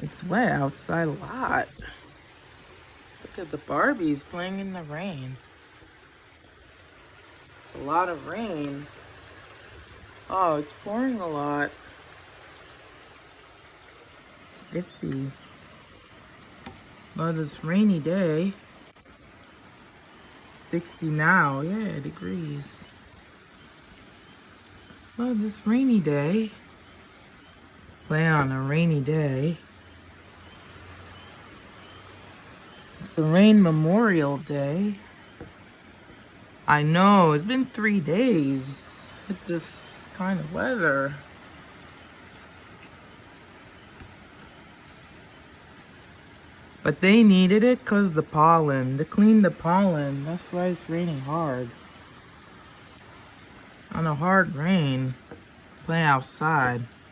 It's wet outside a lot. Look at the Barbies playing in the rain. It's a lot of rain. Oh, it's pouring a lot. It's 50. Well, this rainy day. 60 now, yeah, degrees. Well, this rainy day. Play on a rainy day. It's the Rain Memorial Day. I know, it's been 3 days with this kind of weather. But they needed it because the pollen, to clean the pollen. That's why it's raining hard. On a hard rain, play outside.